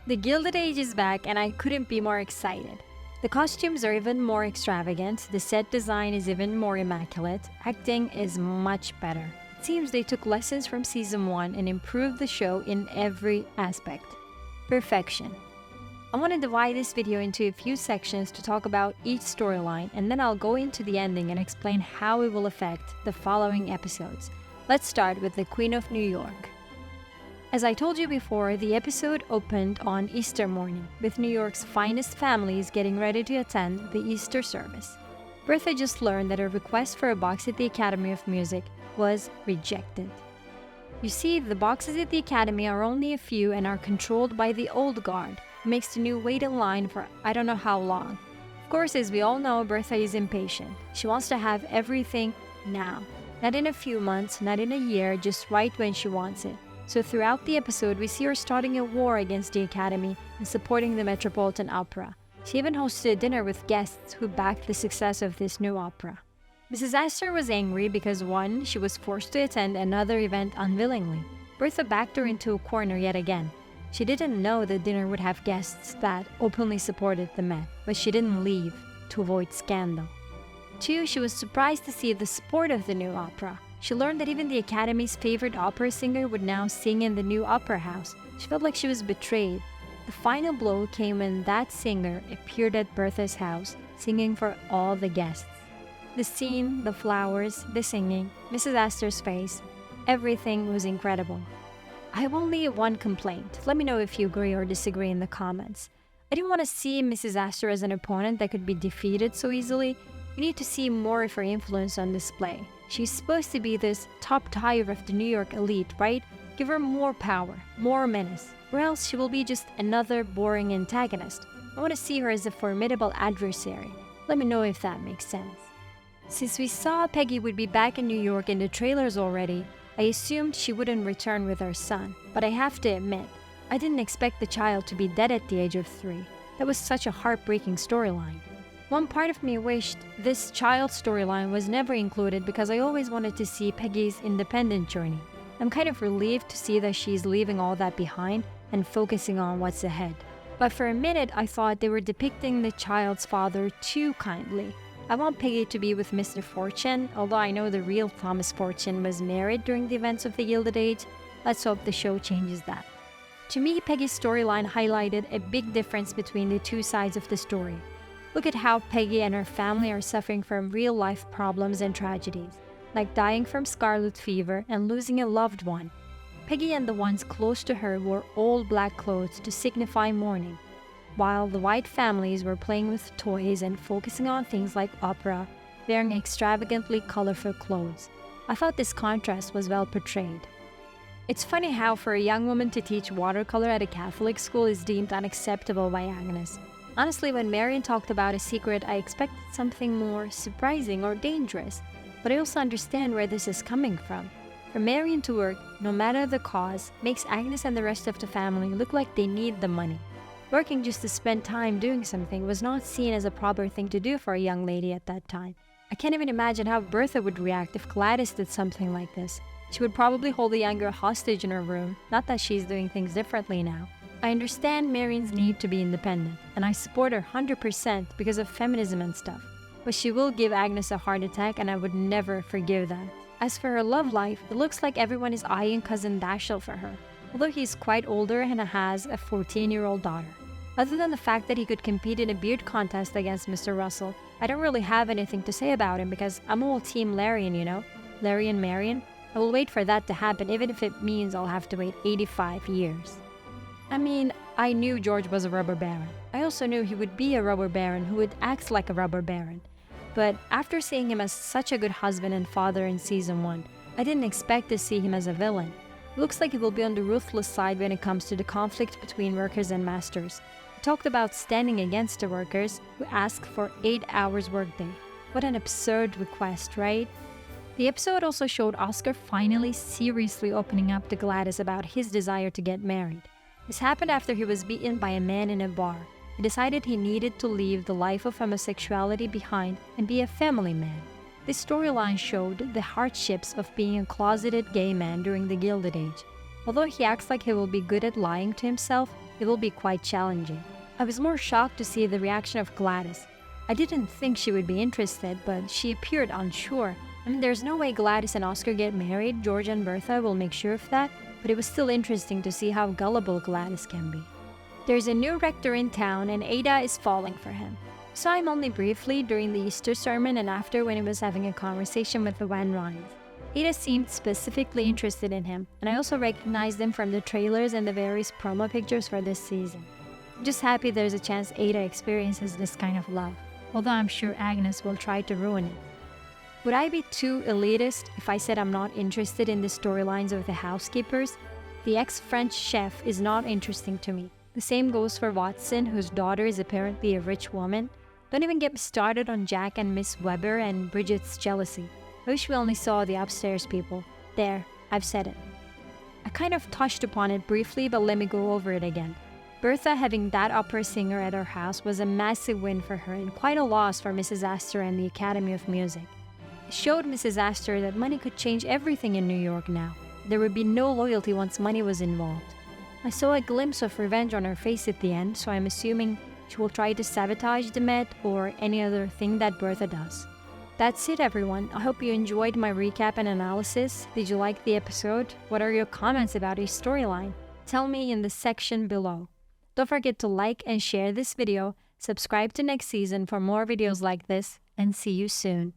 The Gilded Age is back and I couldn't be more excited. The costumes are even more extravagant, the set design is even more immaculate, acting is much better. It seems they took lessons from season 1 and improved the show in every aspect. Perfection. I want to divide this video into a few sections to talk about each storyline, and then I'll go into the ending and explain how it will affect the following episodes. Let's start with the Queen of New York. As I told you before, the episode opened on Easter morning, with New York's finest families getting ready to attend the Easter service. Bertha just learned that her request for a box at the Academy of Music was rejected. You see, the boxes at the Academy are only a few and are controlled by the old guard, who makes the new wait in line for I don't know how long. Of course, as we all know, Bertha is impatient. She wants to have everything now. Not in a few months, not in a year, just right when she wants it. So throughout the episode, we see her starting a war against the Academy and supporting the Metropolitan Opera. She even hosted a dinner with guests who backed the success of this new opera. Mrs. Aster was angry because 1, she was forced to attend another event unwillingly. Bertha backed her into a corner yet again. She didn't know the dinner would have guests that openly supported the Met, but she didn't leave to avoid scandal. 2, she was surprised to see the support of the new opera. She learned that even the Academy's favorite opera singer would now sing in the new opera house. She felt like she was betrayed. The final blow came when that singer appeared at Bertha's house, singing for all the guests. The scene, the flowers, the singing, Mrs. Astor's face, everything was incredible. I have only one complaint. Let me know if you agree or disagree in the comments. I didn't want to see Mrs. Aster as an opponent that could be defeated so easily. We need to see more of her influence on display. She's supposed to be this top tier of the New York elite, right? Give her more power, more menace, or else she will be just another boring antagonist. I want to see her as a formidable adversary. Let me know if that makes sense. Since we saw Peggy would be back in New York in the trailers already, I assumed she wouldn't return with her son. But I have to admit, I didn't expect the child to be dead at the age of 3. That was such a heartbreaking storyline. One part of me wished this child storyline was never included because I always wanted to see Peggy's independent journey. I'm kind of relieved to see that she's leaving all that behind and focusing on what's ahead. But for a minute, I thought they were depicting the child's father too kindly. I want Peggy to be with Mr. Fortune, although I know the real Thomas Fortune was married during the events of the Gilded Age. Let's hope the show changes that. To me, Peggy's storyline highlighted a big difference between the two sides of the story. Look at how Peggy and her family are suffering from real-life problems and tragedies, like dying from scarlet fever and losing a loved one. Peggy and the ones close to her wore all black clothes to signify mourning, while the white families were playing with toys and focusing on things like opera, wearing extravagantly colorful clothes. I thought this contrast was well portrayed. It's funny how for a young woman to teach watercolor at a Catholic school is deemed unacceptable by Agnes. Honestly, when Marian talked about a secret, I expected something more surprising or dangerous, but I also understand where this is coming from. For Marian to work, no matter the cause, makes Agnes and the rest of the family look like they need the money. Working just to spend time doing something was not seen as a proper thing to do for a young lady at that time. I can't even imagine how Bertha would react if Gladys did something like this. She would probably hold the young girl hostage in her room, not that she's doing things differently now. I understand Marian's need to be independent, and I support her 100% because of feminism and stuff. But she will give Agnes a heart attack, and I would never forgive that. As for her love life, it looks like everyone is eyeing cousin Dashiell for her, although he's quite older and has a 14-year-old daughter. Other than the fact that he could compete in a beard contest against Mr. Russell, I don't really have anything to say about him because I'm all team Larian, you know? Larry and Marian. I will wait for that to happen even if it means I'll have to wait 85 years. I mean, I knew George was a robber baron. I also knew he would be a robber baron who would act like a robber baron. But after seeing him as such a good husband and father in season 1, I didn't expect to see him as a villain. It looks like he will be on the ruthless side when it comes to the conflict between workers and masters. He talked about standing against the workers who ask for 8 hours workday. What an absurd request, right? The episode also showed Oscar finally seriously opening up to Gladys about his desire to get married. This happened after he was beaten by a man in a bar. He decided he needed to leave the life of homosexuality behind and be a family man. This storyline showed the hardships of being a closeted gay man during the Gilded Age. Although he acts like he will be good at lying to himself, it will be quite challenging. I was more shocked to see the reaction of Gladys. I didn't think she would be interested, but she appeared unsure. I mean, there's no way Gladys and Oscar get married. George and Bertha will make sure of that, but it was still interesting to see how gullible Gladys can be. There's a new rector in town, and Ada is falling for him. Saw him only briefly during the Easter sermon and after when he was having a conversation with the Van Ryns. Ada seemed specifically interested in him, and I also recognized him from the trailers and the various promo pictures for this season. I'm just happy there's a chance Ada experiences this kind of love, although I'm sure Agnes will try to ruin it. Would I be too elitist if I said I'm not interested in the storylines of the housekeepers? The ex-French chef is not interesting to me. The same goes for Watson, whose daughter is apparently a rich woman. Don't even get me started on Jack and Miss Weber and Bridget's jealousy. I wish we only saw the upstairs people. There, I've said it. I kind of touched upon it briefly, but let me go over it again. Bertha having that opera singer at her house was a massive win for her and quite a loss for Mrs. Aster and the Academy of Music. It showed Mrs. Aster that money could change everything in New York now. There would be no loyalty once money was involved. I saw a glimpse of revenge on her face at the end, so I'm assuming she will try to sabotage the Met or any other thing that Bertha does. That's it, everyone. I hope you enjoyed my recap and analysis. Did you like the episode? What are your comments about each storyline? Tell me in the section below. Don't forget to like and share this video, subscribe to next season for more videos like this, and see you soon.